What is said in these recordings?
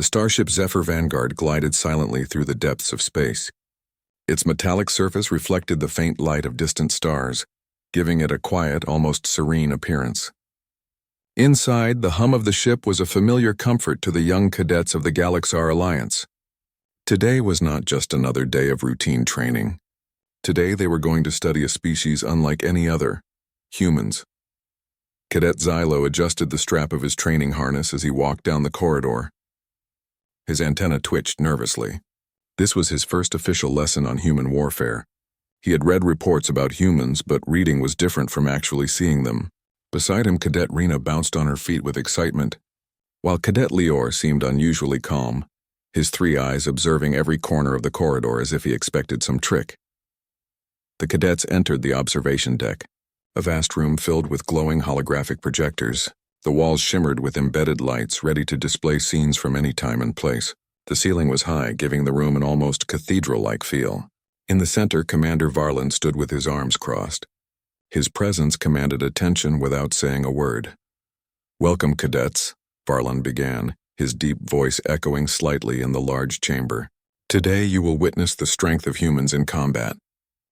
The starship Zephyr Vanguard glided silently through the depths of space. Its metallic surface reflected the faint light of distant stars, giving it a quiet, almost serene appearance. Inside, the hum of the ship was a familiar comfort to the young cadets of the Galaxar Alliance. Today was not just another day of routine training. Today they were going to study a species unlike any other, humans. Cadet Xylo adjusted the strap of his training harness as he walked down the corridor. His antenna twitched nervously. This was his first official lesson on human warfare. He had read reports about humans, but reading was different from actually seeing them. Beside him, Cadet Rena bounced on her feet with excitement, while Cadet Lior seemed unusually calm, his three eyes observing every corner of the corridor as if he expected some trick. The cadets entered the observation deck, a vast room filled with glowing holographic projectors. The walls shimmered with embedded lights ready to display scenes from any time and place. The ceiling was high, giving the room an almost cathedral-like feel. In the center, Commander Varlan stood with his arms crossed. His presence commanded attention without saying a word. "Welcome, cadets," Varlan began, his deep voice echoing slightly in the large chamber. "Today you will witness the strength of humans in combat.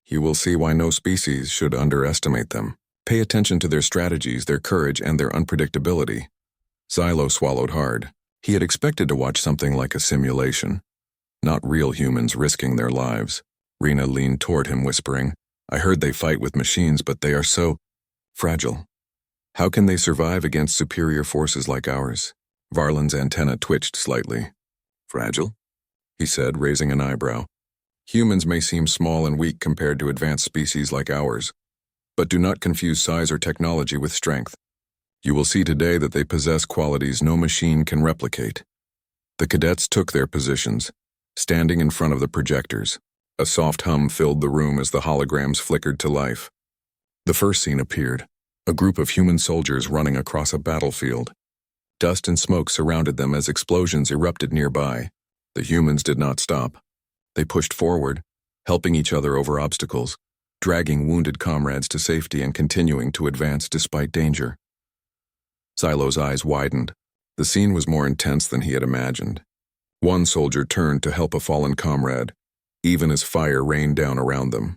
You will see why no species should underestimate them. Pay attention to their strategies, their courage, and their unpredictability." Xylo swallowed hard. He had expected to watch something like a simulation, not real humans risking their lives. Rena leaned toward him, whispering, "I heard they fight with machines, but they are so fragile. How can they survive against superior forces like ours?" Varlan's antenna twitched slightly. "Fragile?" he said, raising an eyebrow. "Humans may seem small and weak compared to advanced species like ours, but do not confuse size or technology with strength. You will see today that they possess qualities no machine can replicate." The cadets took their positions, standing in front of the projectors. A soft hum filled the room as the holograms flickered to life. The first scene appeared, a group of human soldiers running across a battlefield. Dust and smoke surrounded them as explosions erupted nearby. The humans did not stop. They pushed forward, helping each other over obstacles, dragging wounded comrades to safety and continuing to advance despite danger. Xylo's eyes widened. The scene was more intense than he had imagined. One soldier turned to help a fallen comrade, even as fire rained down around them.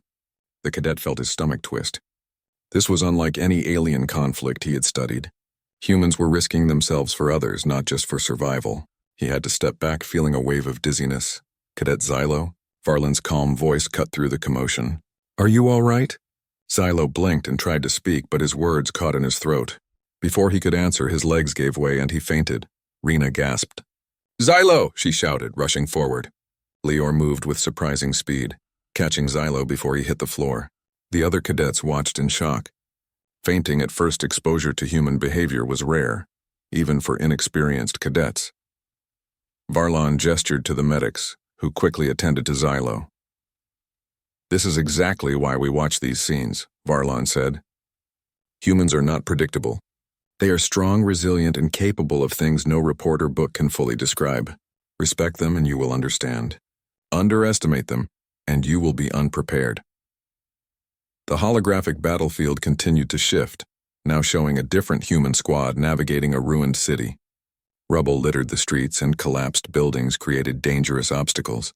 The cadet felt his stomach twist. This was unlike any alien conflict he had studied. Humans were risking themselves for others, not just for survival. He had to step back, feeling a wave of dizziness. "Cadet Xylo?" Varlan's calm voice cut through the commotion. "Are you all right?" Xylo blinked and tried to speak, but his words caught in his throat. Before he could answer, his legs gave way and he fainted. Rena gasped. "Xylo!" she shouted, rushing forward. Lior moved with surprising speed, catching Xylo before he hit the floor. The other cadets watched in shock. Fainting at first exposure to human behavior was rare, even for inexperienced cadets. Varlan gestured to the medics, who quickly attended to Xylo. "This is exactly why we watch these scenes," Varlan said. "Humans are not predictable. They are strong, resilient, and capable of things no report or book can fully describe. Respect them and you will understand. Underestimate them, and you will be unprepared." The holographic battlefield continued to shift, now showing a different human squad navigating a ruined city. Rubble littered the streets and collapsed buildings created dangerous obstacles.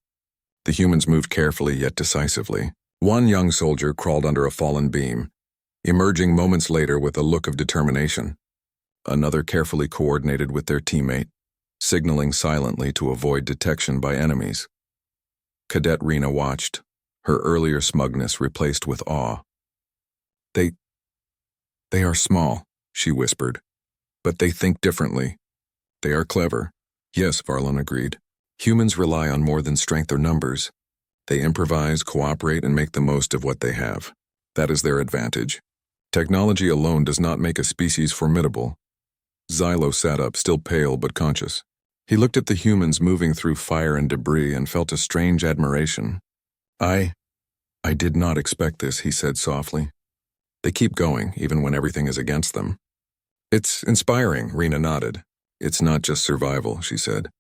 The humans moved carefully yet decisively. One young soldier crawled under a fallen beam, emerging moments later with a look of determination. Another carefully coordinated with their teammate, signaling silently to avoid detection by enemies. Cadet Rena watched, her earlier smugness replaced with awe. They are small," she whispered, "but they think differently. They are clever." "Yes," Varlan agreed. "Humans rely on more than strength or numbers. They improvise, cooperate, and make the most of what they have. That is their advantage. Technology alone does not make a species formidable." Xylo sat up, still pale but conscious. He looked at the humans moving through fire and debris and felt a strange admiration. I did not expect this," he said softly. "They keep going, even when everything is against them." "It's inspiring," Rena nodded. "It's not just survival," she said.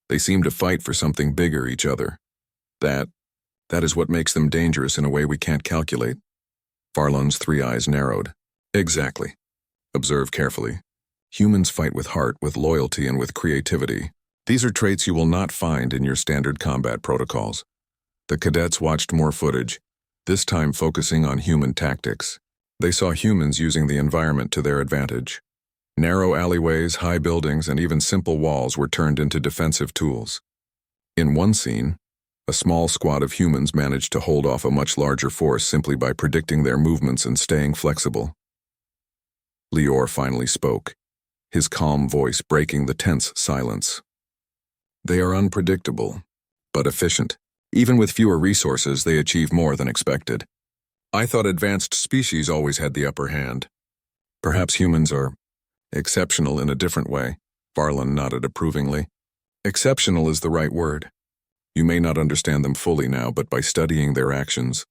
"They seem to fight for something bigger, each other. That is what makes them dangerous in a way we can't calculate." Varlan's three eyes narrowed. "Exactly. Observe carefully. Humans fight with heart, with loyalty, and with creativity. These are traits you will not find in your standard combat protocols. The cadets watched more footage, this time focusing on human tactics. They saw humans using the environment to their advantage. Narrow alleyways, high buildings, and even simple walls were turned into defensive tools. In one scene, a small squad of humans managed to hold off a much larger force simply by predicting their movements and staying flexible. Lior finally spoke, his calm voice breaking the tense silence. They are unpredictable, but efficient. Even with fewer resources, they achieve more than expected. I thought advanced species always had the upper hand. Perhaps humans are exceptional in a different way. Varlin nodded approvingly. Exceptional is the right word. You may not understand them fully now, but by studying their actions,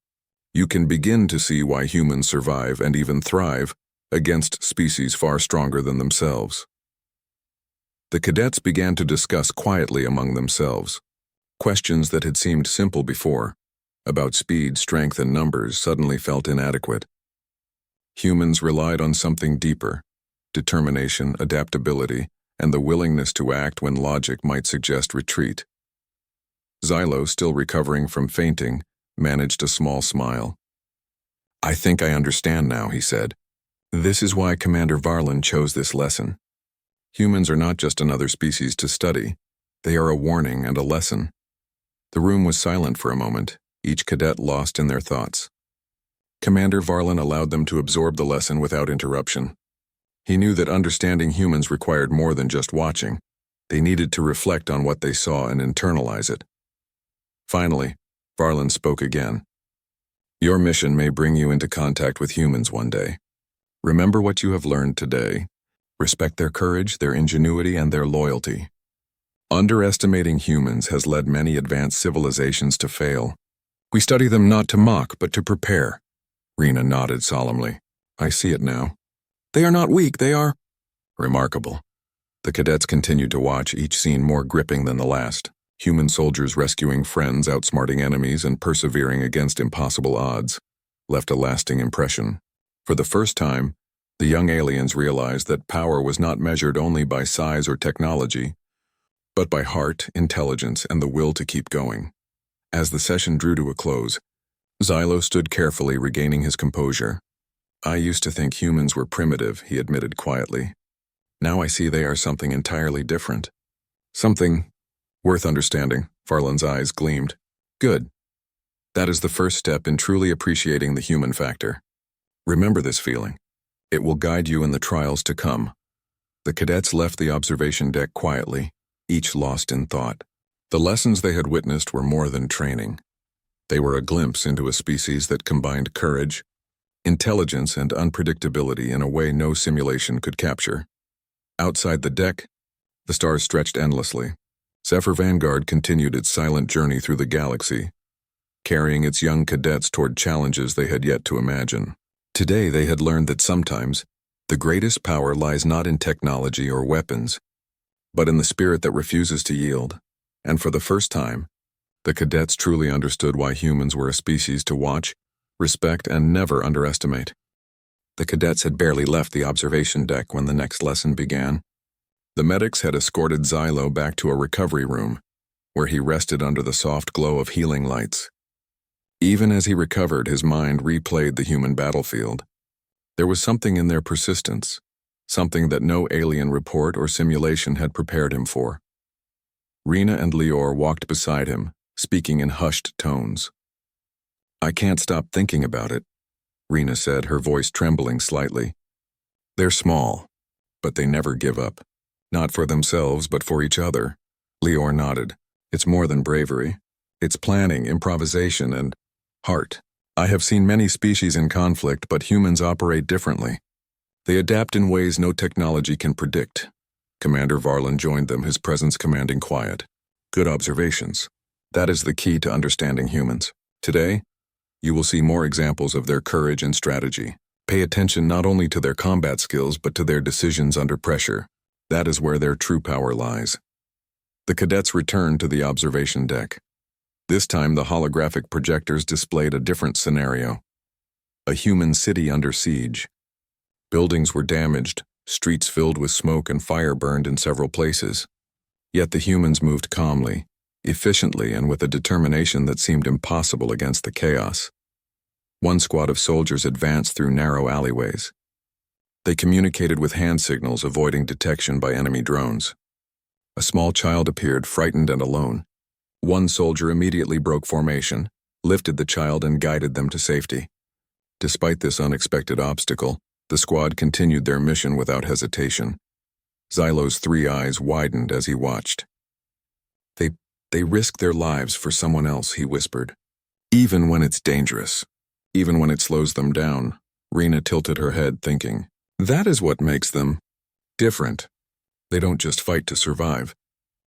you can begin to see why humans survive and even thrive against species far stronger than themselves. The cadets began to discuss quietly among themselves. Questions that had seemed simple before, about speed, strength, and numbers, suddenly felt inadequate. Humans relied on something deeper: determination, adaptability, and the willingness to act when logic might suggest retreat. Xylo, still recovering from fainting, managed a small smile. "I think I understand now," he said. "This is why Commander Varlin chose this lesson. Humans are not just another species to study. They are a warning and a lesson." The room was silent for a moment, each cadet lost in their thoughts. Commander Varlin allowed them to absorb the lesson without interruption. He knew that understanding humans required more than just watching. They needed to reflect on what they saw and internalize it. Finally, Varlin spoke again. "Your mission may bring you into contact with humans one day. Remember what you have learned today. Respect their courage, their ingenuity, and their loyalty. Underestimating humans has led many advanced civilizations to fail. We study them not to mock, but to prepare." Rena nodded solemnly. "I see it now. They are not weak, they are remarkable." The cadets continued to watch, each scene more gripping than the last. Human soldiers rescuing friends, outsmarting enemies, and persevering against impossible odds left a lasting impression. For the first time, the young aliens realized that power was not measured only by size or technology, but by heart, intelligence, and the will to keep going. As the session drew to a close, Xylo stood carefully, regaining his composure. "I used to think humans were primitive," he admitted quietly. "Now I see they are something entirely different. Something worth understanding." Varlin's eyes gleamed. "Good. That is the first step in truly appreciating the human factor. Remember this feeling. It will guide you in the trials to come." The cadets left the observation deck quietly, each lost in thought. The lessons they had witnessed were more than training. They were a glimpse into a species that combined courage, intelligence, and unpredictability in a way no simulation could capture. Outside the deck, the stars stretched endlessly. Zephyr Vanguard continued its silent journey through the galaxy, carrying its young cadets toward challenges they had yet to imagine. Today they had learned that sometimes the greatest power lies not in technology or weapons, but in the spirit that refuses to yield. And for the first time, the cadets truly understood why humans were a species to watch, respect, and never underestimate. The cadets had barely left the observation deck when the next lesson began. The medics had escorted Xylo back to a recovery room, where he rested under the soft glow of healing lights. Even as he recovered, his mind replayed the human battlefield. There was something in their persistence, something that no alien report or simulation had prepared him for. Rena and Lior walked beside him, speaking in hushed tones. "I can't stop thinking about it," Rena said, her voice trembling slightly. "They're small, but they never give up. Not for themselves, but for each other." Lior nodded. "It's more than bravery. It's planning, improvisation, and heart. I have seen many species in conflict, but humans operate differently. They adapt in ways no technology can predict." Commander Varlin joined them, his presence commanding quiet. "Good observations. That is the key to understanding humans. Today, you will see more examples of their courage and strategy. Pay attention not only to their combat skills, but to their decisions under pressure. That is where their true power lies." The cadets returned to the observation deck. This time, the holographic projectors displayed a different scenario. A human city under siege. Buildings were damaged, streets filled with smoke, and fire burned in several places. Yet the humans moved calmly, efficiently, and with a determination that seemed impossible against the chaos. One squad of soldiers advanced through narrow alleyways. They communicated with hand signals, avoiding detection by enemy drones. A small child appeared, frightened and alone. One soldier immediately broke formation, lifted the child, and guided them to safety. Despite this unexpected obstacle, the squad continued their mission without hesitation. Xylo's 3 eyes widened as he watched. They risk their lives for someone else, he whispered. Even when it's dangerous. Even when it slows them down. Rena tilted her head, thinking, that is what makes them different. They don't just fight to survive.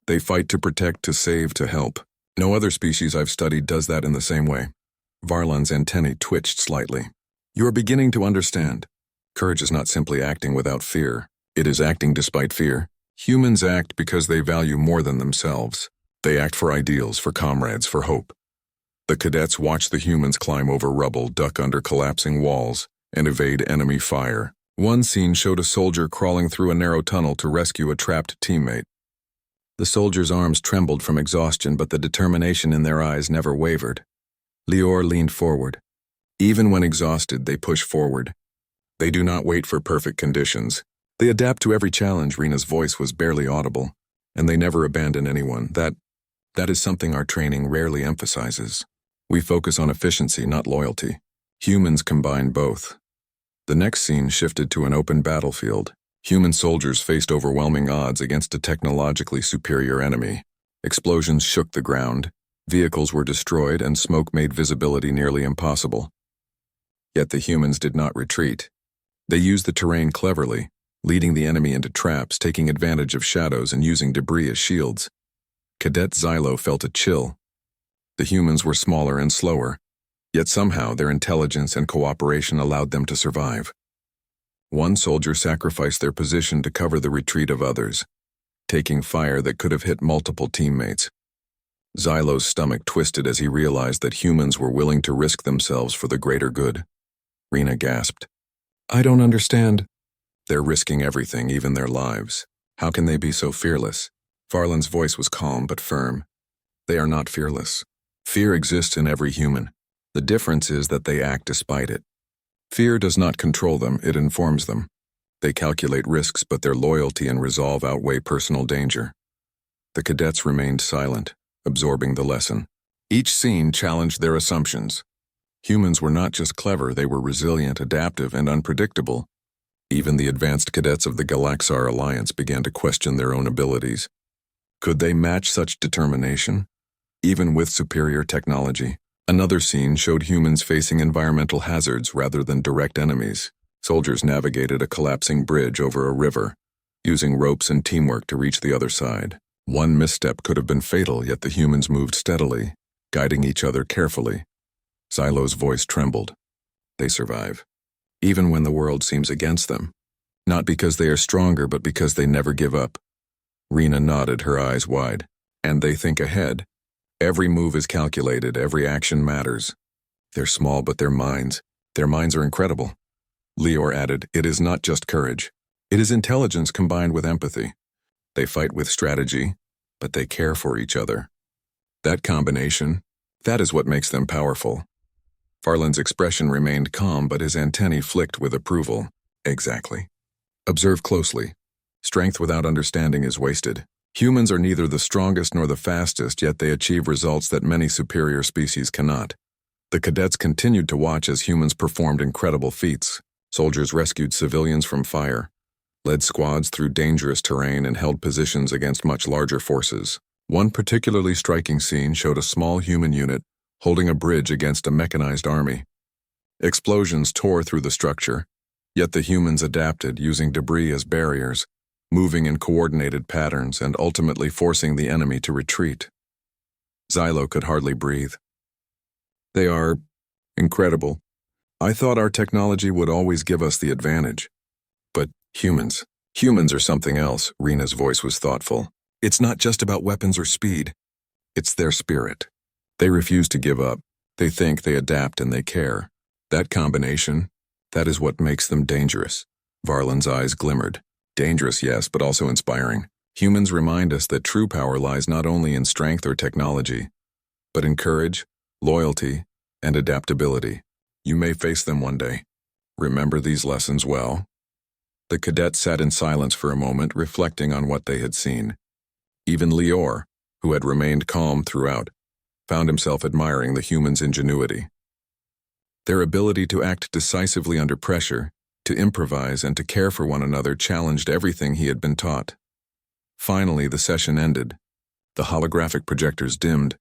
They fight to protect, to save, to help. No other species I've studied does that in the same way. Varlan's antennae twitched slightly. You are beginning to understand. Courage is not simply acting without fear. It is acting despite fear. Humans act because they value more than themselves. They act for ideals, for comrades, for hope. The cadets watched the humans climb over rubble, duck under collapsing walls, and evade enemy fire. One scene showed a soldier crawling through a narrow tunnel to rescue a trapped teammate. The soldier's arms trembled from exhaustion, but the determination in their eyes never wavered. Lior leaned forward. Even when exhausted, they push forward. They do not wait for perfect conditions. They adapt to every challenge. Rena's voice was barely audible, and they never abandon anyone. That is something our training rarely emphasizes. We focus on efficiency, not loyalty. Humans combine both. The next scene shifted to an open battlefield. Human soldiers faced overwhelming odds against a technologically superior enemy. Explosions shook the ground, vehicles were destroyed, and smoke made visibility nearly impossible. Yet the humans did not retreat. They used the terrain cleverly, leading the enemy into traps, taking advantage of shadows, and using debris as shields. Cadet Xylo felt a chill. The humans were smaller and slower, yet somehow their intelligence and cooperation allowed them to survive. One soldier sacrificed their position to cover the retreat of others, taking fire that could have hit multiple teammates. Xylo's stomach twisted as he realized that humans were willing to risk themselves for the greater good. Rena gasped. I don't understand. They're risking everything, even their lives. How can they be so fearless? Varlan's voice was calm but firm. They are not fearless. Fear exists in every human. The difference is that they act despite it. Fear does not control them, it informs them. They calculate risks, but their loyalty and resolve outweigh personal danger. The cadets remained silent, absorbing the lesson. Each scene challenged their assumptions. Humans were not just clever, they were resilient, adaptive, and unpredictable. Even the advanced cadets of the Galaxar Alliance began to question their own abilities. Could they match such determination? Even with superior technology. Another scene showed humans facing environmental hazards rather than direct enemies. Soldiers navigated a collapsing bridge over a river, using ropes and teamwork to reach the other side. One misstep could have been fatal, yet the humans moved steadily, guiding each other carefully. Xylo's voice trembled. They survive, even when the world seems against them. Not because they are stronger, but because they never give up. Rena nodded, her eyes wide. And they think ahead. Every move is calculated, every action matters. They're small, but their minds are incredible. Lior added, it is not just courage. It is intelligence combined with empathy. They fight with strategy, but they care for each other. That combination, that is what makes them powerful. Varlan's expression remained calm, but his antennae flicked with approval. Exactly. Observe closely. Strength without understanding is wasted. Humans are neither the strongest nor the fastest, yet they achieve results that many superior species cannot. The cadets continued to watch as humans performed incredible feats. Soldiers rescued civilians from fire, led squads through dangerous terrain, and held positions against much larger forces. One particularly striking scene showed a small human unit holding a bridge against a mechanized army. Explosions tore through the structure, yet the humans adapted, using debris as barriers, moving in coordinated patterns and ultimately forcing the enemy to retreat. Xylo could hardly breathe. They are incredible. I thought our technology would always give us the advantage. But humans are something else. Rena's voice was thoughtful. It's not just about weapons or speed. It's their spirit. They refuse to give up. They think, they adapt, and they care. That combination, that is what makes them dangerous. Varlan's eyes glimmered. Dangerous, yes, but also inspiring. Humans remind us that true power lies not only in strength or technology, but in courage, loyalty, and adaptability. You may face them one day. Remember these lessons well. The cadets sat in silence for a moment, reflecting on what they had seen. Even Lior, who had remained calm throughout, found himself admiring the humans' ingenuity. Their ability to act decisively under pressure, to improvise, and to care for one another challenged everything he had been taught. Finally, the session ended. The holographic projectors dimmed,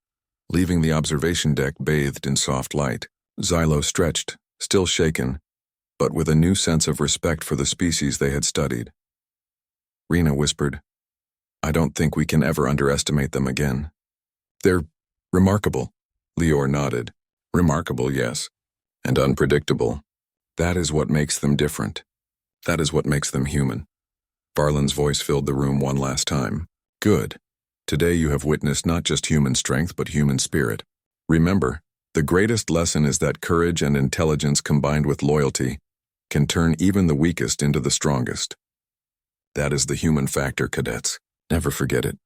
leaving the observation deck bathed in soft light. Xylo stretched, still shaken, but with a new sense of respect for the species they had studied. Rena whispered, "I don't think we can ever underestimate them again." "They're remarkable," Lior nodded. "Remarkable, yes. And unpredictable. That is what makes them different. That is what makes them human." Varlin's voice filled the room one last time. "Good. Today you have witnessed not just human strength but human spirit. Remember, the greatest lesson is that courage and intelligence combined with loyalty can turn even the weakest into the strongest. That is the human factor, cadets. Never forget it."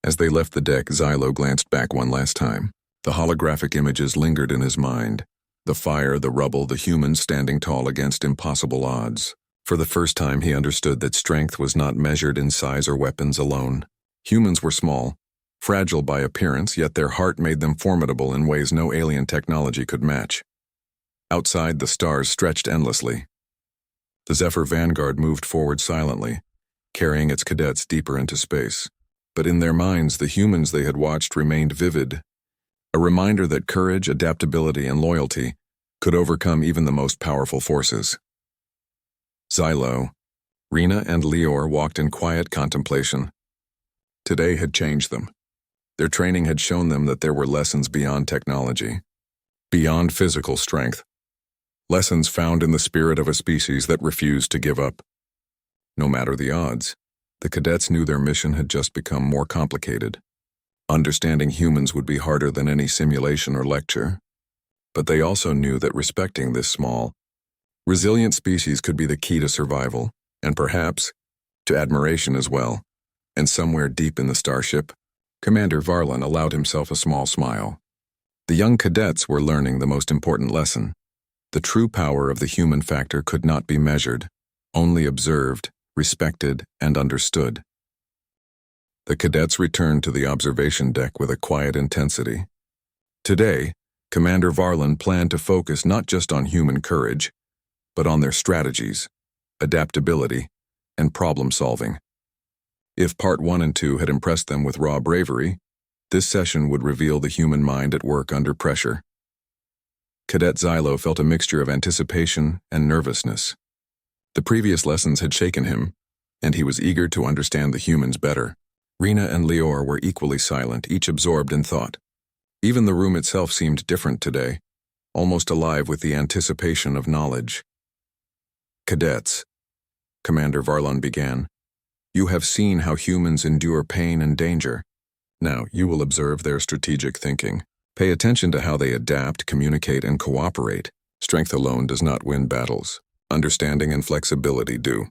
As they left the deck, Xylo glanced back one last time. The holographic images lingered in his mind. The fire, the rubble, the humans standing tall against impossible odds. For the first time he understood that strength was not measured in size or weapons alone. Humans were small, fragile by appearance, yet their heart made them formidable in ways no alien technology could match. Outside, the stars stretched endlessly. The Zephyr Vanguard moved forward silently, carrying its cadets deeper into space. But in their minds, the humans they had watched remained vivid, a reminder that courage, adaptability, and loyalty could overcome even the most powerful forces. Xylo, Rena, and Lior walked in quiet contemplation. Today had changed them. Their training had shown them that there were lessons beyond technology, beyond physical strength. Lessons found in the spirit of a species that refused to give up. No matter the odds, the cadets knew their mission had just become more complicated. Understanding humans would be harder than any simulation or lecture. But they also knew that respecting this small, resilient species could be the key to survival, and perhaps to admiration as well. And somewhere deep in the starship, Commander Varlin allowed himself a small smile. The young cadets were learning the most important lesson. The true power of the human factor could not be measured, only observed, respected, and understood. The cadets returned to the observation deck with a quiet intensity. Today, Commander Varlin planned to focus not just on human courage, but on their strategies, adaptability, and problem-solving. If Part 1 and 2 had impressed them with raw bravery, this session would reveal the human mind at work under pressure. Cadet Xylo felt a mixture of anticipation and nervousness. The previous lessons had shaken him, and he was eager to understand the humans better. Rena and Lior were equally silent, each absorbed in thought. Even the room itself seemed different today, almost alive with the anticipation of knowledge. "Cadets," Commander Varlin began, "you have seen how humans endure pain and danger. Now, you will observe their strategic thinking. Pay attention to how they adapt, communicate, and cooperate. Strength alone does not win battles. Understanding and flexibility do."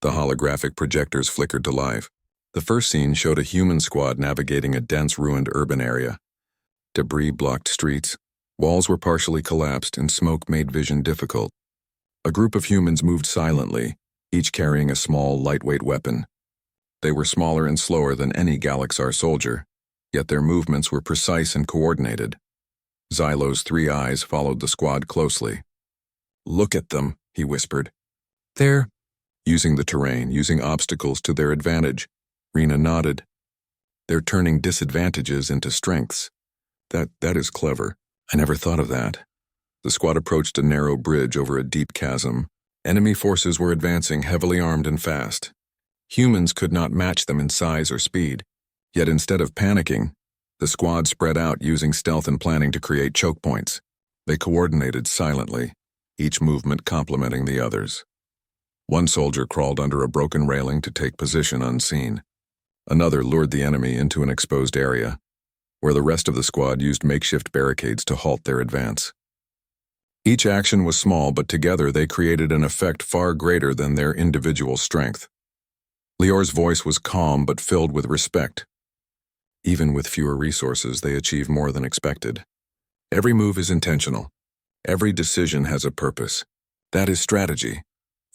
The holographic projectors flickered to life. The first scene showed a human squad navigating a dense, ruined urban area. Debris blocked streets, walls were partially collapsed, and smoke made vision difficult. A group of humans moved silently, each carrying a small, lightweight weapon. They were smaller and slower than any Galaxar soldier, yet their movements were precise and coordinated. Xylo's 3 eyes followed the squad closely. "Look at them," he whispered. "They're using the terrain, using obstacles to their advantage." Rena nodded. "They're turning disadvantages into strengths. That is clever. I never thought of that." The squad approached a narrow bridge over a deep chasm. Enemy forces were advancing, heavily armed and fast. Humans could not match them in size or speed. Yet instead of panicking, the squad spread out using stealth and planning to create choke points. They coordinated silently, each movement complementing the others. One soldier crawled under a broken railing to take position unseen. Another lured the enemy into an exposed area, where the rest of the squad used makeshift barricades to halt their advance. Each action was small, but together they created an effect far greater than their individual strength. Lior's voice was calm but filled with respect. Even with fewer resources, they achieve more than expected. Every move is intentional. Every decision has a purpose. That is strategy.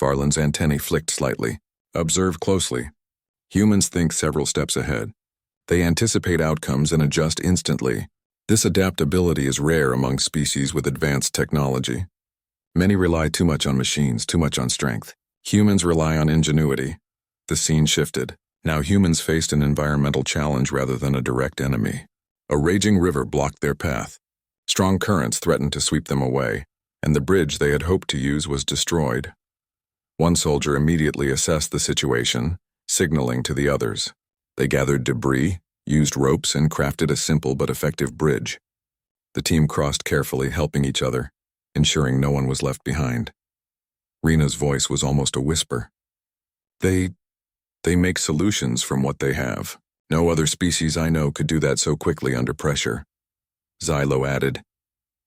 Varlin's antennae flicked slightly. Observe closely. Humans think several steps ahead. They anticipate outcomes and adjust instantly. This adaptability is rare among species with advanced technology. Many rely too much on machines, too much on strength. Humans rely on ingenuity. The scene shifted. Now humans faced an environmental challenge rather than a direct enemy. A raging river blocked their path. Strong currents threatened to sweep them away, and the bridge they had hoped to use was destroyed. One soldier immediately assessed the situation, signaling to the others. They gathered debris, used ropes, and crafted a simple but effective bridge. The team crossed carefully, helping each other, ensuring no one was left behind. Rena's voice was almost a whisper. They make solutions from what they have. No other species I know could do that so quickly under pressure. Xylo added,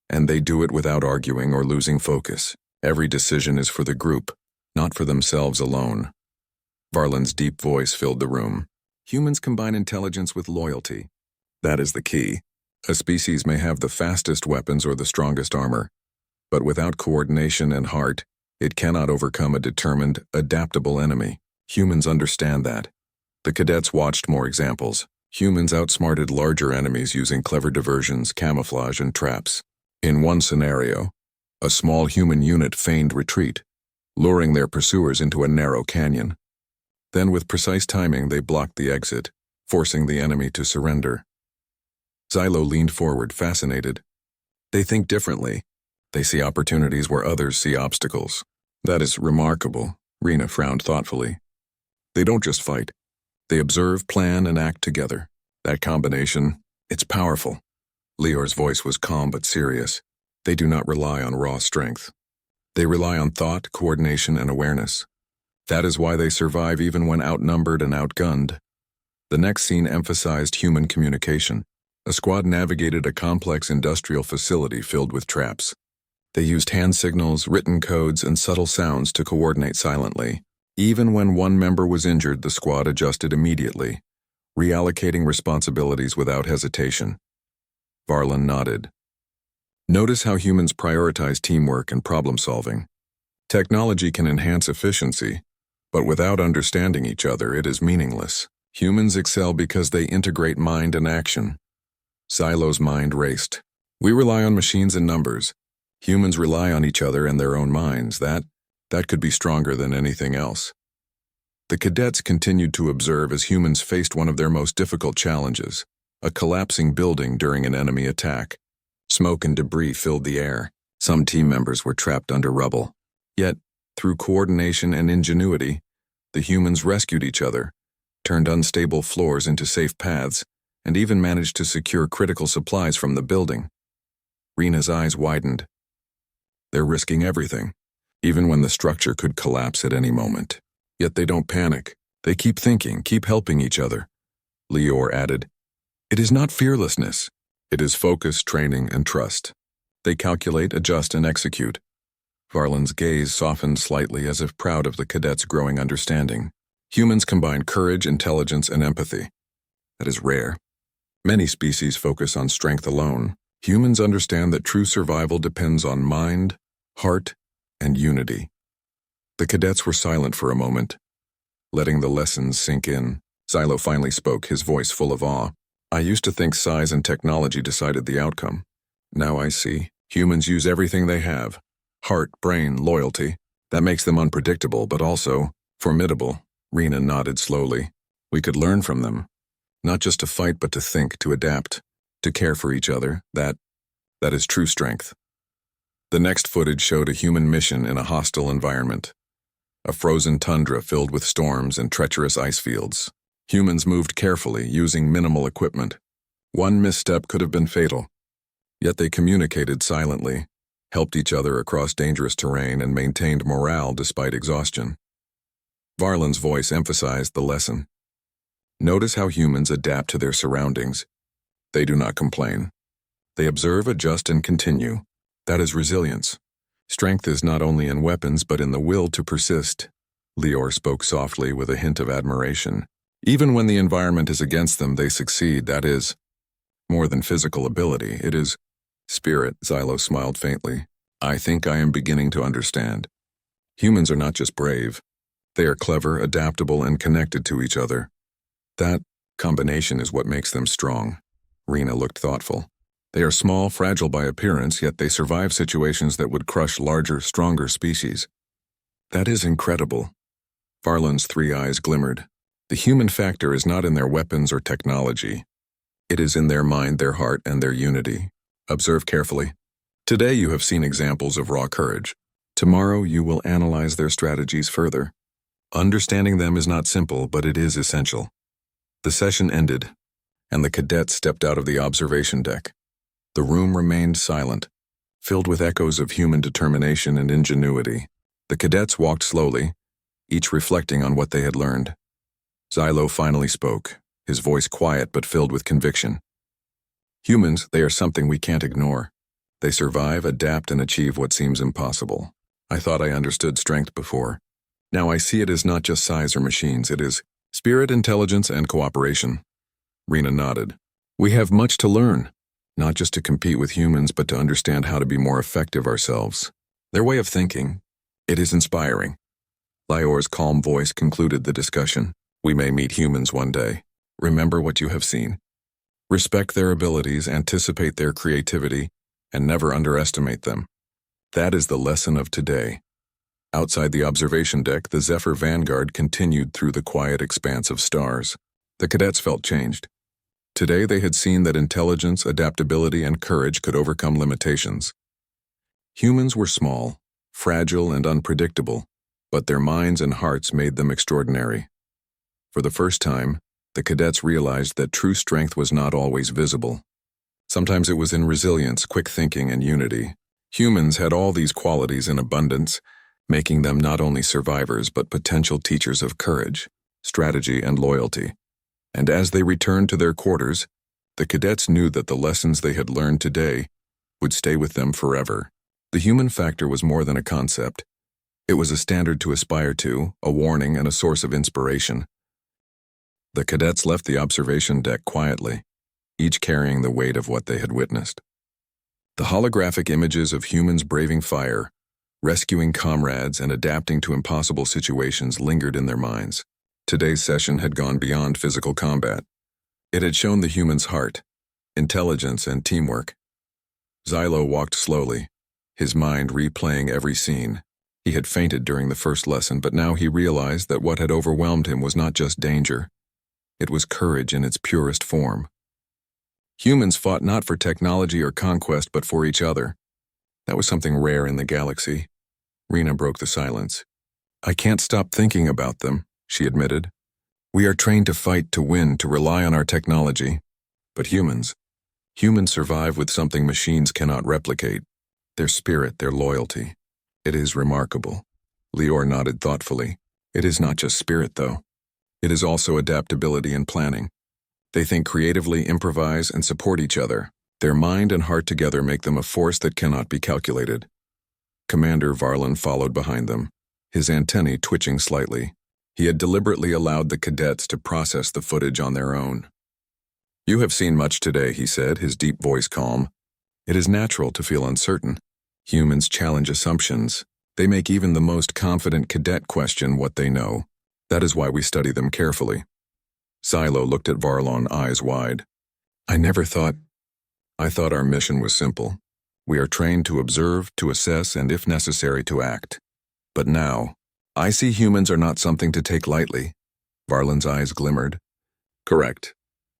and they do it without arguing or losing focus. Every decision is for the group, not for themselves alone. Varlin's deep voice filled the room. Humans combine intelligence with loyalty. That is the key. A species may have the fastest weapons or the strongest armor, but without coordination and heart, it cannot overcome a determined, adaptable enemy. Humans understand that. The cadets watched more examples. Humans outsmarted larger enemies using clever diversions, camouflage, and traps. In one scenario, a small human unit feigned retreat, luring their pursuers into a narrow canyon. Then with precise timing, they blocked the exit, forcing the enemy to surrender. Xylo leaned forward, fascinated. They think differently. They see opportunities where others see obstacles. That is remarkable, Rena frowned thoughtfully. They don't just fight. They observe, plan, and act together. That combination, it's powerful. Lior's voice was calm but serious. They do not rely on raw strength. They rely on thought, coordination, and awareness. That is why they survive even when outnumbered and outgunned. The next scene emphasized human communication. A squad navigated a complex industrial facility filled with traps. They used hand signals, written codes, and subtle sounds to coordinate silently. Even when one member was injured, the squad adjusted immediately, reallocating responsibilities without hesitation. Varlin nodded. Notice how humans prioritize teamwork and problem-solving. Technology can enhance efficiency, but without understanding each other, it is meaningless. Humans excel because they integrate mind and action. Xylo's mind raced. We rely on machines and numbers. Humans rely on each other and their own minds. That could be stronger than anything else. The cadets continued to observe as humans faced one of their most difficult challenges, a collapsing building during an enemy attack. Smoke and debris filled the air. Some team members were trapped under rubble. Yet, through coordination and ingenuity, the humans rescued each other, turned unstable floors into safe paths, and even managed to secure critical supplies from the building. Rena's eyes widened. They're risking everything, even when the structure could collapse at any moment. Yet they don't panic. They keep thinking, keep helping each other. Lior added, "It is not fearlessness. It is focus, training, and trust. They calculate, adjust, and execute." Varlin's gaze softened slightly as if proud of the cadets' growing understanding. Humans combine courage, intelligence, and empathy. That is rare. Many species focus on strength alone. Humans understand that true survival depends on mind, heart, and unity. The cadets were silent for a moment, letting the lessons sink in. Xylo finally spoke, his voice full of awe. "I used to think size and technology decided the outcome. Now I see. Humans use everything they have. Heart, brain, loyalty. That makes them unpredictable, but also formidable." Rena nodded slowly. "We could learn from them. Not just to fight, but to think, to adapt, to care for each other. That is true strength." The next footage showed a human mission in a hostile environment. A frozen tundra filled with storms and treacherous ice fields. Humans moved carefully, using minimal equipment. One misstep could have been fatal. Yet they communicated silently, helped each other across dangerous terrain, and maintained morale despite exhaustion. Varlin's voice emphasized the lesson. Notice how humans adapt to their surroundings. They do not complain. They observe, adjust, and continue. That is resilience. Strength is not only in weapons but in the will to persist. Lior spoke softly with a hint of admiration. Even when the environment is against them, they succeed. That is more than physical ability. It is spirit. Xylo smiled faintly. I think I am beginning to understand. Humans are not just brave. They are clever, adaptable, and connected to each other. That combination is what makes them strong. Rena looked thoughtful. They are small, fragile by appearance, yet they survive situations that would crush larger, stronger species. That is incredible. Varlan's 3 eyes glimmered. The human factor is not in their weapons or technology. It is in their mind, their heart, and their unity. Observe carefully. Today you have seen examples of raw courage. Tomorrow you will analyze their strategies further. Understanding them is not simple, but it is essential. The session ended, and the cadets stepped out of the observation deck. The room remained silent, filled with echoes of human determination and ingenuity. The cadets walked slowly, each reflecting on what they had learned. Xylo finally spoke, his voice quiet but filled with conviction. Humans, they are something we can't ignore. They survive, adapt, and achieve what seems impossible. I thought I understood strength before. Now I see it as not just size or machines, it is spirit, intelligence, and cooperation. Rena nodded. We have much to learn, not just to compete with humans, but to understand how to be more effective ourselves. Their way of thinking, it is inspiring. Lior's calm voice concluded the discussion. We may meet humans one day. Remember what you have seen. Respect their abilities, anticipate their creativity, and never underestimate them. That is the lesson of today. Outside the observation deck, the Zephyr Vanguard continued through the quiet expanse of stars. The cadets felt changed. Today they had seen that intelligence, adaptability, and courage could overcome limitations. Humans were small, fragile, and unpredictable, but their minds and hearts made them extraordinary. For the first time, the cadets realized that true strength was not always visible. Sometimes it was in resilience, quick thinking, and unity. Humans had all these qualities in abundance, making them not only survivors but potential teachers of courage, strategy, and loyalty. And as they returned to their quarters, the cadets knew that the lessons they had learned today would stay with them forever. The human factor was more than a concept. It was a standard to aspire to, a warning, and a source of inspiration. The cadets left the observation deck quietly, each carrying the weight of what they had witnessed. The holographic images of humans braving fire, rescuing comrades, and adapting to impossible situations lingered in their minds. Today's session had gone beyond physical combat. It had shown the human's heart, intelligence, and teamwork. Xylo walked slowly, his mind replaying every scene. He had fainted during the first lesson, but now he realized that what had overwhelmed him was not just danger. It was courage in its purest form. Humans fought not for technology or conquest, but for each other. That was something rare in the galaxy. Rena broke the silence. I can't stop thinking about them, she admitted. We are trained to fight, to win, to rely on our technology. But humans survive with something machines cannot replicate. Their spirit, their loyalty. It is remarkable. Lior nodded thoughtfully. It is not just spirit, though. It is also adaptability and planning. They think creatively, improvise, and support each other. Their mind and heart together make them a force that cannot be calculated. Commander Varlan followed behind them, his antennae twitching slightly. He had deliberately allowed the cadets to process the footage on their own. You have seen much today, he said, his deep voice calm. It is natural to feel uncertain. Humans challenge assumptions. They make even the most confident cadet question what they know. That is why we study them carefully. Xylo looked at Varlon, eyes wide. I thought our mission was simple. We are trained to observe, to assess, and if necessary, to act. But now, I see humans are not something to take lightly. Varlan's eyes glimmered. Correct.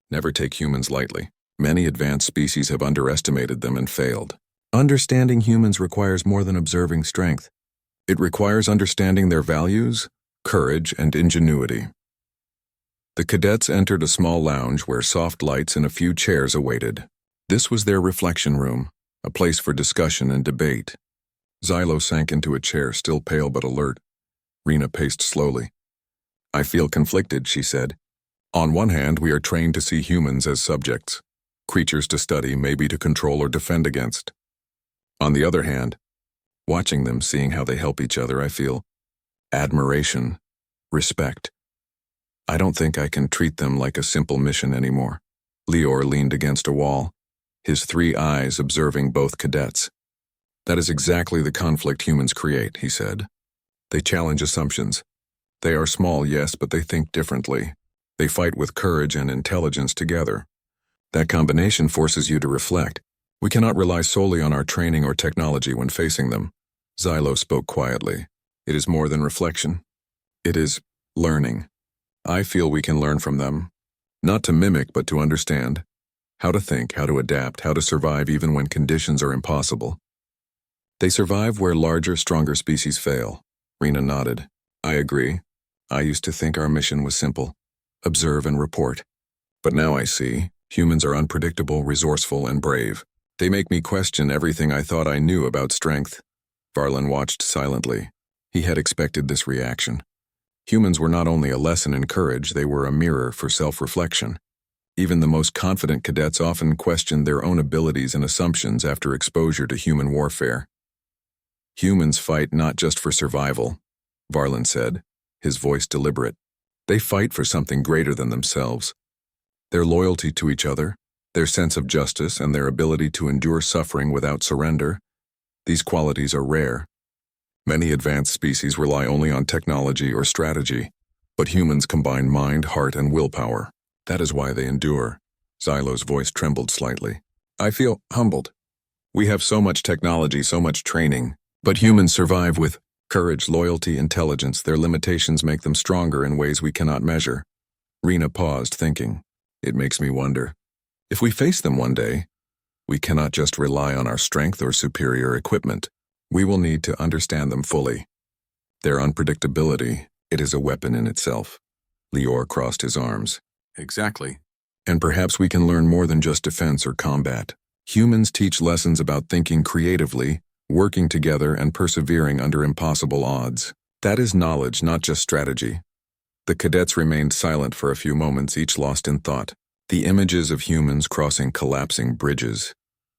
Never take humans lightly. Many advanced species have underestimated them and failed. Understanding humans requires more than observing strength. It requires understanding their values, courage, and ingenuity. The cadets entered a small lounge where soft lights and a few chairs awaited. This was their reflection room, a place for discussion and debate. Xylo sank into a chair, still pale but alert. Rena paced slowly. I feel conflicted, she said. On one hand, we are trained to see humans as subjects, creatures to study, maybe to control or defend against. On the other hand, watching them, seeing how they help each other, I feel admiration, Respect. I don't think I can treat them like a simple mission anymore. Lior leaned against a wall, his 3 eyes observing both cadets. That is exactly the conflict humans create, he said. They challenge assumptions. They are small, yes, but they think differently. They fight with courage and intelligence together. That combination forces you to reflect. We cannot rely solely on our training or technology when facing them. Xylo spoke quietly. It is more than reflection. It is learning. I feel we can learn from them. Not to mimic, but to understand. How to think, how to adapt, how to survive even when conditions are impossible. They survive where larger, stronger species fail. Rena nodded. I agree. I used to think our mission was simple. Observe and report. But now I see, humans are unpredictable, resourceful, and brave. They make me question everything I thought I knew about strength. Varlin watched silently. He had expected this reaction. Humans were not only a lesson in courage, they were a mirror for self-reflection. Even the most confident cadets often questioned their own abilities and assumptions after exposure to human warfare. Humans fight not just for survival, Varlin said, his voice deliberate. They fight for something greater than themselves. Their loyalty to each other, their sense of justice, and their ability to endure suffering without surrender, these qualities are rare. Many advanced species rely only on technology or strategy, but humans combine mind, heart, and willpower. That is why they endure. Xylo's voice trembled slightly. I feel humbled. We have so much technology, so much training, but humans survive with courage, loyalty, intelligence. Their limitations make them stronger in ways we cannot measure. Rena paused, thinking. It makes me wonder. If we face them one day, we cannot just rely on our strength or superior equipment. We will need to understand them fully. Their unpredictability, it is a weapon in itself. Lior crossed his arms. Exactly. And perhaps we can learn more than just defense or combat. Humans teach lessons about thinking creatively, working together, and persevering under impossible odds. That is knowledge, not just strategy. The cadets remained silent for a few moments, each lost in thought. The images of humans crossing collapsing bridges,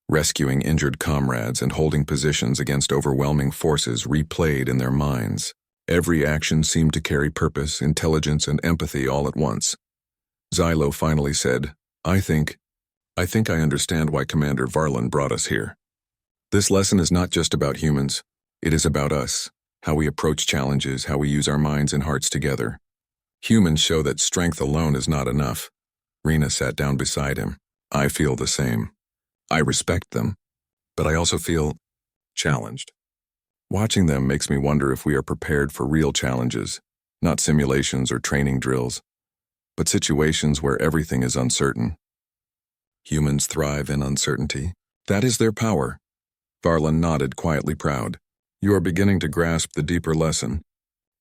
rescuing injured comrades, and holding positions against overwhelming forces replayed in their minds. Every action seemed to carry purpose, intelligence, and empathy all at once. Xylo finally said, I think I understand why Commander Varlin brought us here. This lesson is not just about humans. It is about us, how we approach challenges, how we use our minds and hearts together. Humans show that strength alone is not enough. Rena sat down beside him. I feel the same. I respect them, but I also feel challenged. Watching them makes me wonder if we are prepared for real challenges, not simulations or training drills, but situations where everything is uncertain. Humans thrive in uncertainty. That is their power. Varlin nodded, quietly proud. You are beginning to grasp the deeper lesson.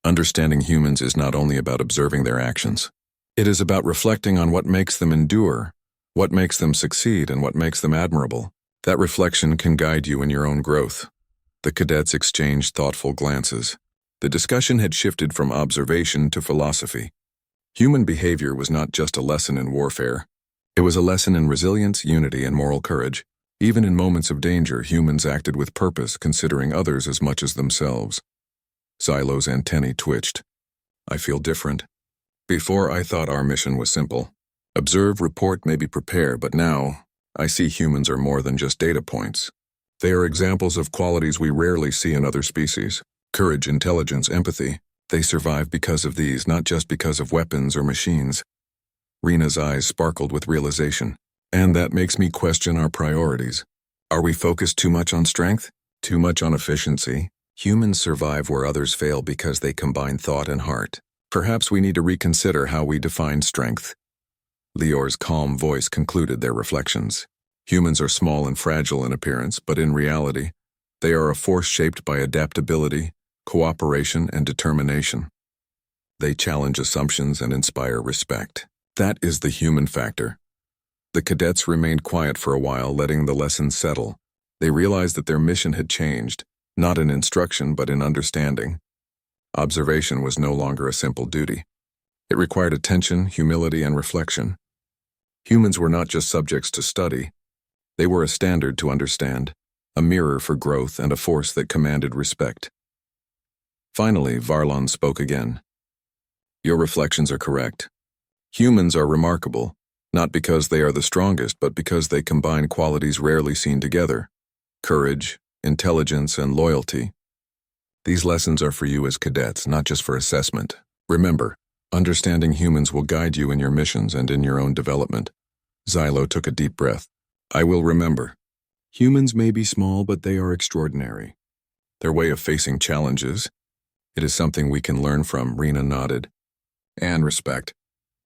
Understanding humans is not only about observing their actions. It is about reflecting on what makes them endure, what makes them succeed, and what makes them admirable. That reflection can guide you in your own growth. The cadets exchanged thoughtful glances. The discussion had shifted from observation to philosophy. Human behavior was not just a lesson in warfare. It was a lesson in resilience, unity, and moral courage. Even in moments of danger, humans acted with purpose, considering others as much as themselves. Xylo's antennae twitched. I feel different. Before, I thought our mission was simple. Observe, report, maybe prepare, but now, I see humans are more than just data points. They are examples of qualities we rarely see in other species. Courage, intelligence, empathy. They survive because of these, not just because of weapons or machines. Rena's eyes sparkled with realization. And that makes me question our priorities. Are we focused too much on strength? Too much on efficiency? Humans survive where others fail because they combine thought and heart. Perhaps we need to reconsider how we define strength. Lior's calm voice concluded their reflections. Humans are small and fragile in appearance, but in reality, they are a force shaped by adaptability, cooperation, and determination. They challenge assumptions and inspire respect. That is the human factor. The cadets remained quiet for a while, letting the lesson settle. They realized that their mission had changed, not in instruction but in understanding. Observation was no longer a simple duty. It required attention, humility, and reflection. Humans were not just subjects to study. They were a standard to understand, a mirror for growth, and a force that commanded respect. Finally, Varlin spoke again. Your reflections are correct. Humans are remarkable, not because they are the strongest, but because they combine qualities rarely seen together: courage, intelligence, and loyalty. These lessons are for you as cadets, not just for assessment. Remember, understanding humans will guide you in your missions and in your own development. Xylo took a deep breath. I will remember. Humans may be small, but they are extraordinary. Their way of facing challenges, it is something we can learn from, Rena nodded. And respect.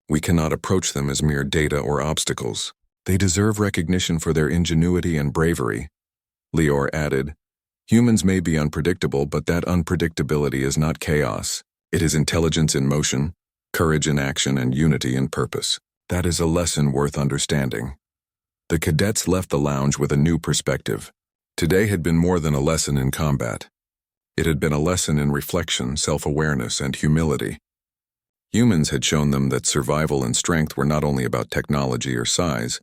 We cannot approach them as mere data or obstacles. They deserve recognition for their ingenuity and bravery. Lior added, humans may be unpredictable, but that unpredictability is not chaos. It is intelligence in motion, courage in action, and unity in purpose. That is a lesson worth understanding. The cadets left the lounge with a new perspective. Today had been more than a lesson in combat. It had been a lesson in reflection, self-awareness, and humility. Humans had shown them that survival and strength were not only about technology or size,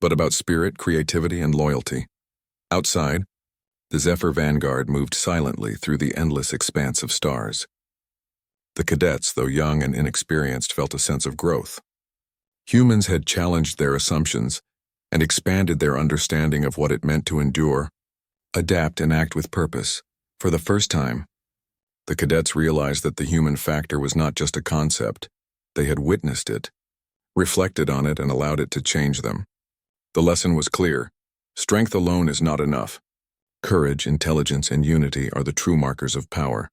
but about spirit, creativity, and loyalty. Outside, the Zephyr Vanguard moved silently through the endless expanse of stars. The cadets, though young and inexperienced, felt a sense of growth. Humans had challenged their assumptions and expanded their understanding of what it meant to endure, adapt, and act with purpose. For the first time, the cadets realized that the human factor was not just a concept. They had witnessed it, reflected on it, and allowed it to change them. The lesson was clear. Strength alone is not enough. Courage, intelligence, and unity are the true markers of power.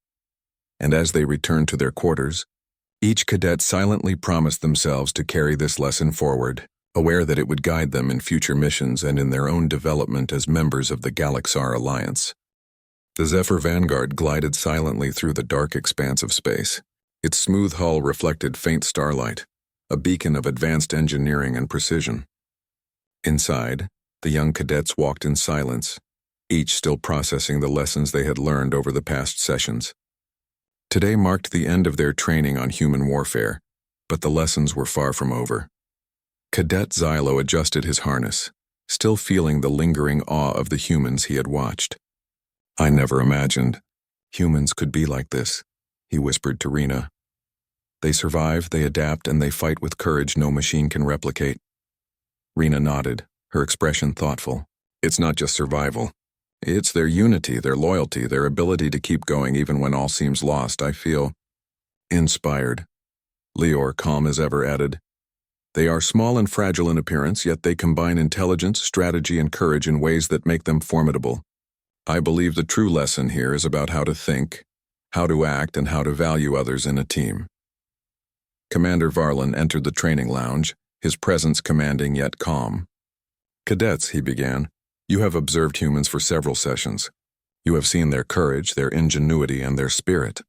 And as they returned to their quarters, each cadet silently promised themselves to carry this lesson forward, aware that it would guide them in future missions and in their own development as members of the Galaxar Alliance. The Zephyr Vanguard glided silently through the dark expanse of space. Its smooth hull reflected faint starlight, a beacon of advanced engineering and precision. Inside, the young cadets walked in silence, each still processing the lessons they had learned over the past sessions. Today marked the end of their training on human warfare, but the lessons were far from over. Cadet Xylo adjusted his harness, still feeling the lingering awe of the humans he had watched. I never imagined humans could be like this, he whispered to Rena. They survive, they adapt, and they fight with courage no machine can replicate. Rena nodded, her expression thoughtful. It's not just survival. It's their unity, their loyalty, their ability to keep going even when all seems lost. I feel inspired. Lior, calm as ever, added, they are small and fragile in appearance, yet they combine intelligence, strategy, and courage in ways that make them formidable. I believe the true lesson here is about how to think, how to act, and how to value others in a team. Commander Varlin entered the training lounge, his presence commanding yet calm. Cadets, he began, you have observed humans for several sessions. You have seen their courage, their ingenuity, and their spirit.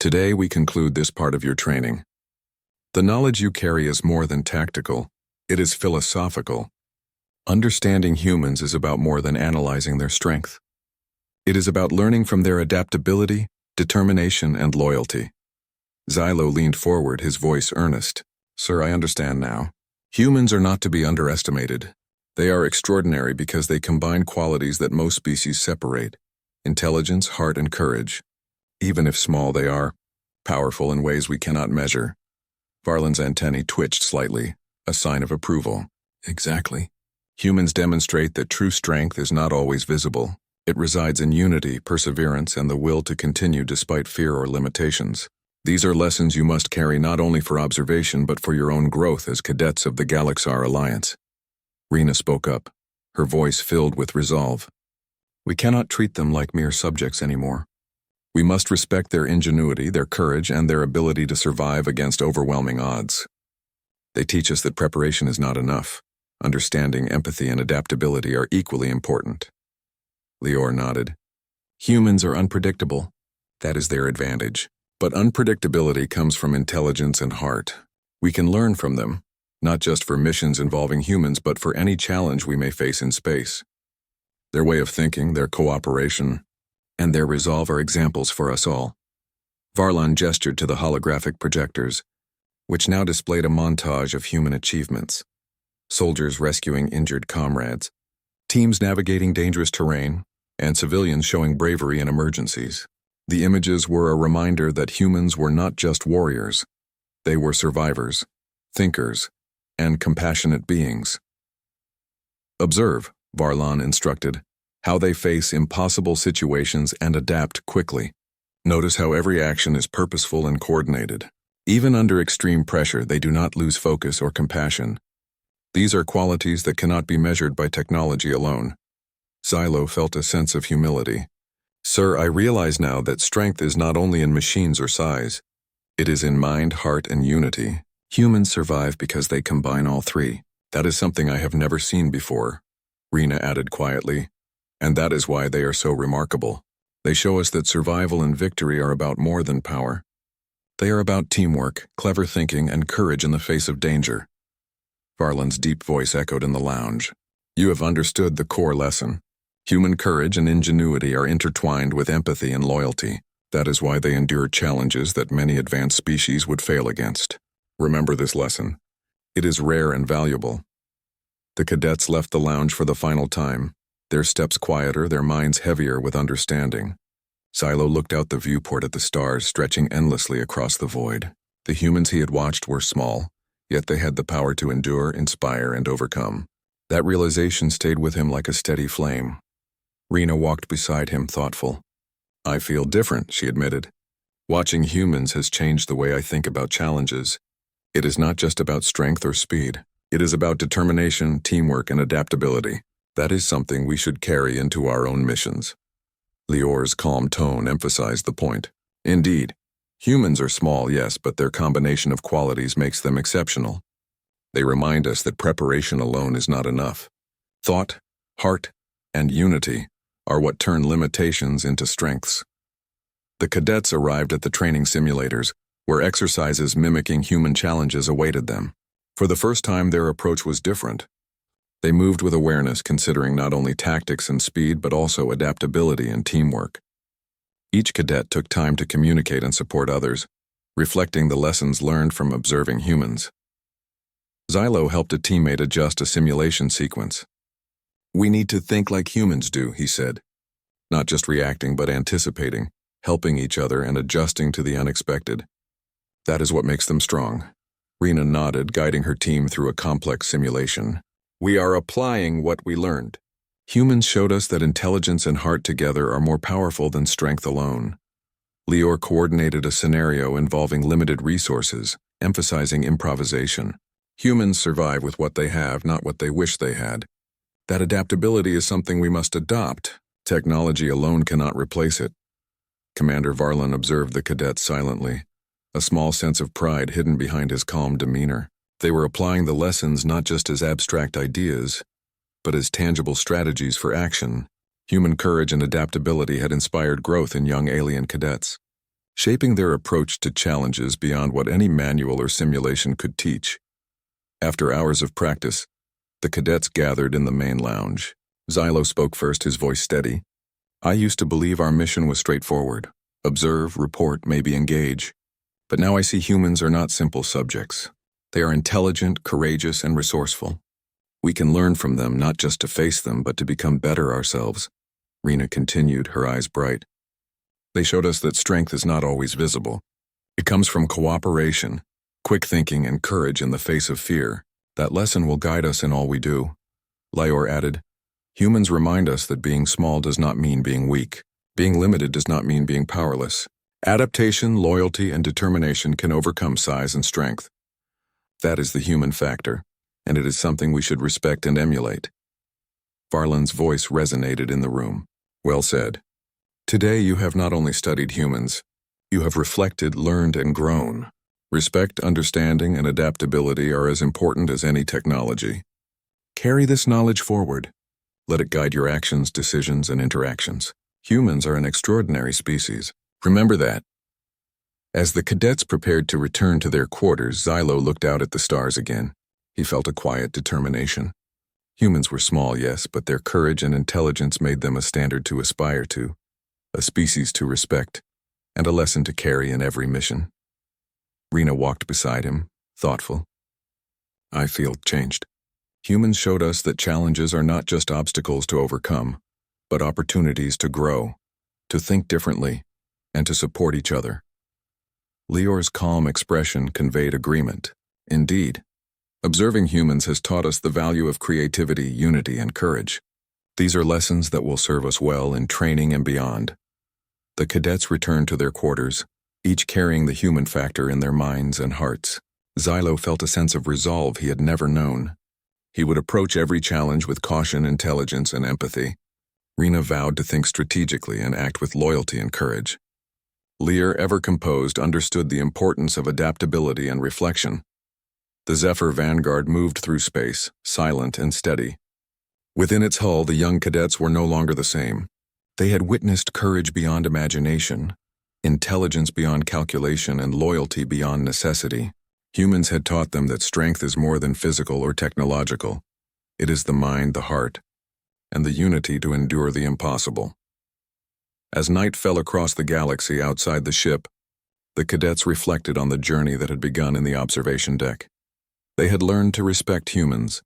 Today we conclude this part of your training. The knowledge you carry is more than tactical. It is philosophical. Understanding humans is about more than analyzing their strength. It is about learning from their adaptability, determination, and loyalty. Xylo leaned forward, his voice earnest. Sir, I understand now. Humans are not to be underestimated. They are extraordinary because they combine qualities that most species separate: intelligence, heart, and courage. Even if small, they are powerful in ways we cannot measure. Varlin's antennae twitched slightly, a sign of approval. Exactly. Humans demonstrate that true strength is not always visible. It resides in unity, perseverance, and the will to continue despite fear or limitations. These are lessons you must carry not only for observation but for your own growth as cadets of the Galaxar Alliance. Rena spoke up, her voice filled with resolve. We cannot treat them like mere subjects anymore. We must respect their ingenuity, their courage, and their ability to survive against overwhelming odds. They teach us that preparation is not enough. Understanding, empathy, and adaptability are equally important. Lior nodded. Humans are unpredictable. That is their advantage. But unpredictability comes from intelligence and heart. We can learn from them, not just for missions involving humans, but for any challenge we may face in space. Their way of thinking, their cooperation, and their resolve are examples for us all. Varlin gestured to the holographic projectors, which now displayed a montage of human achievements. Soldiers rescuing injured comrades, teams navigating dangerous terrain, and civilians showing bravery in emergencies. The images were a reminder that humans were not just warriors. They were survivors, thinkers, and compassionate beings. Observe, Varlon instructed, how they face impossible situations and adapt quickly. Notice how every action is purposeful and coordinated. Even under extreme pressure, they do not lose focus or compassion. These are qualities that cannot be measured by technology alone. Xylo felt a sense of humility. Sir, I realize now that strength is not only in machines or size. It is in mind, heart, and unity. Humans survive because they combine all three. That is something I have never seen before, Rena added quietly. And that is why they are so remarkable. They show us that survival and victory are about more than power. They are about teamwork, clever thinking, and courage in the face of danger. Varlon's deep voice echoed in the lounge. You have understood the core lesson. Human courage and ingenuity are intertwined with empathy and loyalty. That is why they endure challenges that many advanced species would fail against. Remember this lesson. It is rare and valuable. The cadets left the lounge for the final time, their steps quieter, their minds heavier with understanding. Xylo looked out the viewport at the stars stretching endlessly across the void. The humans he had watched were small, yet they had the power to endure, inspire, and overcome. That realization stayed with him like a steady flame. Rena walked beside him, thoughtful. I feel different, she admitted. Watching humans has changed the way I think about challenges. It is not just about strength or speed. It is about determination, teamwork, and adaptability. That is something we should carry into our own missions. Lior's calm tone emphasized the point. Indeed, humans are small, yes, but their combination of qualities makes them exceptional. They remind us that preparation alone is not enough. Thought, heart, and unity are what turn limitations into strengths. The cadets arrived at the training simulators, where exercises mimicking human challenges awaited them. For the first time, their approach was different. They moved with awareness, considering not only tactics and speed, but also adaptability and teamwork. Each cadet took time to communicate and support others, reflecting the lessons learned from observing humans. Xylo helped a teammate adjust a simulation sequence. We need to think like humans do, he said. Not just reacting, but anticipating, helping each other, and adjusting to the unexpected. That is what makes them strong. Rena nodded, guiding her team through a complex simulation. We are applying what we learned. Humans showed us that intelligence and heart together are more powerful than strength alone. Lior coordinated a scenario involving limited resources, emphasizing improvisation. Humans survive with what they have, not what they wish they had. That adaptability is something we must adopt. Technology alone cannot replace it. Commander Varlon observed the cadets silently, a small sense of pride hidden behind his calm demeanor. They were applying the lessons not just as abstract ideas, but as tangible strategies for action. Human courage and adaptability had inspired growth in young alien cadets, shaping their approach to challenges beyond what any manual or simulation could teach. After hours of practice, the cadets gathered in the main lounge. Xylo spoke first, his voice steady. I used to believe our mission was straightforward. Observe, report, maybe engage. But now I see humans are not simple subjects. They are intelligent, courageous, and resourceful. We can learn from them not just to face them, but to become better ourselves. Rena continued, her eyes bright. They showed us that strength is not always visible. It comes from cooperation, quick thinking, and courage in the face of fear. That lesson will guide us in all we do. Lior added, humans remind us that being small does not mean being weak. Being limited does not mean being powerless. Adaptation, loyalty, and determination can overcome size and strength. That is the human factor, and it is something we should respect and emulate. Varlon's voice resonated in the room. Well said. Today you have not only studied humans, you have reflected, learned, and grown. Respect, understanding, and adaptability are as important as any technology. Carry this knowledge forward. Let it guide your actions, decisions, and interactions. Humans are an extraordinary species. Remember that. As the cadets prepared to return to their quarters, Xylo looked out at the stars again. He felt a quiet determination. Humans were small, yes, but their courage and intelligence made them a standard to aspire to, a species to respect, and a lesson to carry in every mission. Rena walked beside him, thoughtful. I feel changed. Humans showed us that challenges are not just obstacles to overcome, but opportunities to grow, to think differently, and to support each other. Lior's calm expression conveyed agreement. Indeed, observing humans has taught us the value of creativity, unity, and courage. These are lessons that will serve us well in training and beyond. The cadets returned to their quarters, each carrying the human factor in their minds and hearts. Xylo felt a sense of resolve he had never known. He would approach every challenge with caution, intelligence, and empathy. Rena vowed to think strategically and act with loyalty and courage. Lear, ever composed, understood the importance of adaptability and reflection. The Zephyr Vanguard moved through space, silent and steady. Within its hull, the young cadets were no longer the same. They had witnessed courage beyond imagination, intelligence beyond calculation, and loyalty beyond necessity. Humans had taught them that strength is more than physical or technological. It is the mind, the heart, and the unity to endure the impossible. As night fell across the galaxy outside the ship, the cadets reflected on the journey that had begun in the observation deck. They had learned to respect humans,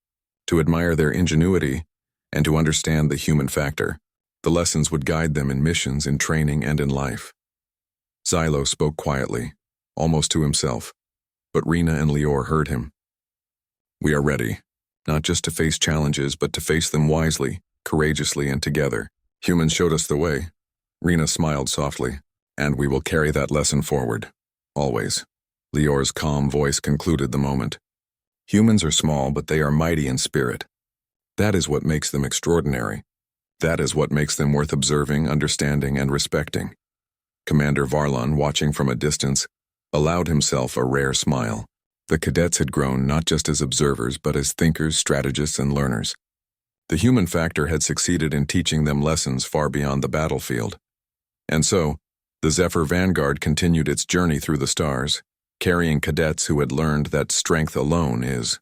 to admire their ingenuity, and to understand the human factor. The lessons would guide them in missions, in training, and in life. Xylo spoke quietly, almost to himself, but Rena and Lior heard him. We are ready, not just to face challenges, but to face them wisely, courageously, and together. Humans showed us the way. Rena smiled softly, and we will carry that lesson forward, always. Lior's calm voice concluded the moment. Humans are small, but they are mighty in spirit. That is what makes them extraordinary. That is what makes them worth observing, understanding, and respecting. Commander Varlon, watching from a distance, allowed himself a rare smile. The cadets had grown not just as observers, but as thinkers, strategists, and learners. The human factor had succeeded in teaching them lessons far beyond the battlefield. And so, the Zephyr Vanguard continued its journey through the stars, carrying cadets who had learned that strength alone is